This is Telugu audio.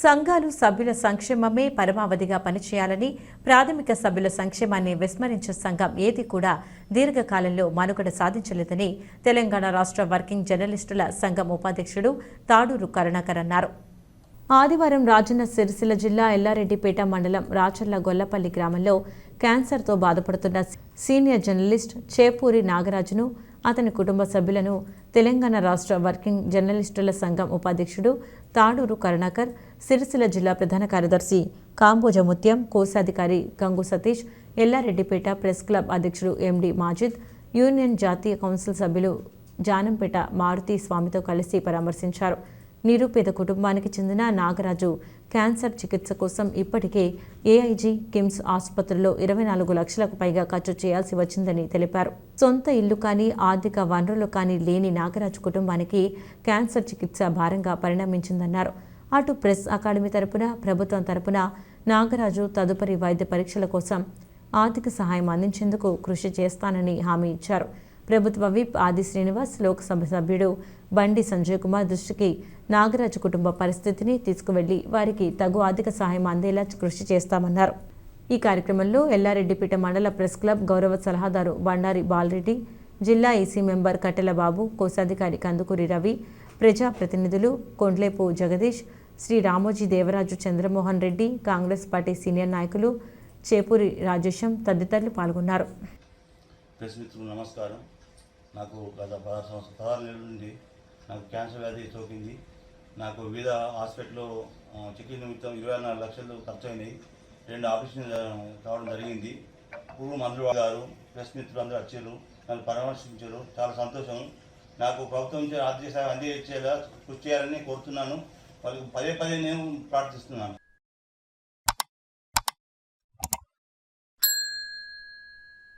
సంఘాలు సభ్యుల సంక్షేమమే పరమావధిగా పనిచేయాలని, ప్రాథమిక సభ్యుల సంక్షేమాన్ని విస్మరించే సంఘం ఏది కూడా దీర్ఘకాలంలో మనుగడ సాధించలేదని తెలంగాణ రాష్ట్ర వర్కింగ్ జర్నలిస్టుల సంఘం ఉపాధ్యక్షుడు తాడూరు కరుణాకర్ అన్నారు. ఆదివారం రాజన్న సిరిసిల్ల జిల్లా ఎల్లారెడ్డిపేట మండలం రాచర్ల గొల్లపల్లి గ్రామంలో క్యాన్సర్తో బాధపడుతున్న సీనియర్ జర్నలిస్ట్ చేపూరి నాగరాజును, అతని కుటుంబ సభ్యులను తెలంగాణ రాష్ట్ర వర్కింగ్ జర్నలిస్టుల సంఘం ఉపాధ్యక్షుడు తాడూరు కరుణాకర్, సిరిసిల్ల జిల్లా ప్రధాన కార్యదర్శి కాంబోజ ముత్యం, కోశాధికారి గంగు సతీష్, ఎల్లారెడ్డిపేట ప్రెస్ క్లబ్ అధ్యక్షుడు ఎండి మాజిద్, యూనియన్ జాతీయ కౌన్సిల్ సభ్యులు జానంపేట మారుతి స్వామితో కలిసి పరామర్శించారు. నిరుపేద కుటుంబానికి చెందిన నాగరాజు క్యాన్సర్ చికిత్స కోసం ఇప్పటికే ఏఐజీ కిమ్స్ ఆసుపత్రిలో 24 లక్షలకు పైగా ఖర్చు చేయాల్సి వచ్చిందని తెలిపారు. సొంత ఇల్లు కానీ, ఆర్థిక వనరులు కానీ లేని నాగరాజు కుటుంబానికి క్యాన్సర్ చికిత్స భారంగా పరిణమించిందన్నారు. అటు ప్రెస్ అకాడమీ తరపున, ప్రభుత్వం తరపున నాగరాజు తదుపరి వైద్య పరీక్షల కోసం ఆర్థిక సహాయం అందించేందుకు కృషి చేస్తానని హామీ ఇచ్చారు. ప్రభుత్వ విప్ ఆది శ్రీనివాస్, లోక్సభ సభ్యుడు బండి సంజయ్ కుమార్ దృష్టికి నాగరాజు కుటుంబ పరిస్థితిని తీసుకువెళ్లి వారికి తగు ఆర్థిక సహాయం అందేలా కృషి చేస్తామన్నారు. ఈ కార్యక్రమంలో ఎల్లారెడ్డిపేట మండల ప్రెస్ క్లబ్ గౌరవ సలహాదారు బండారి బాలరెడ్డి, జిల్లా ఈసీ మెంబర్ కట్టెల బాబు, కోశాధికారి కందుకూరి రవి, ప్రజాప్రతినిధులు కొండ్లేపు జగదీష్, శ్రీ రామోజీ దేవరాజు చంద్రమోహన్ రెడ్డి, కాంగ్రెస్ పార్టీ సీనియర్ నాయకులు చేపూరి రాజేశం తదితరులు పాల్గొన్నారు. నమస్కారం. నాకు గత 16 నెలల నుండి నాకు క్యాన్సర్ వ్యాధి సోకింది. నాకు వివిధ హాస్పిటల్లో చికిత్స నిమిత్తం 24 లక్షలు ఖర్చు అయినాయి. 2 ఆపరేషన్ కావడం జరిగింది. పురుగు మంత్రులు గారు, ప్రెస్ మిత్రులు అందరూ వచ్చారు, నన్ను పరామర్శించారు. చాలా సంతోషం. నాకు ప్రభుత్వం నుంచి ఆర్థిక సహాయం అందించేలా కృషి చేయాలని కోరుతున్నాను. వాళ్ళకి పదే నేను ప్రార్థిస్తున్నాను.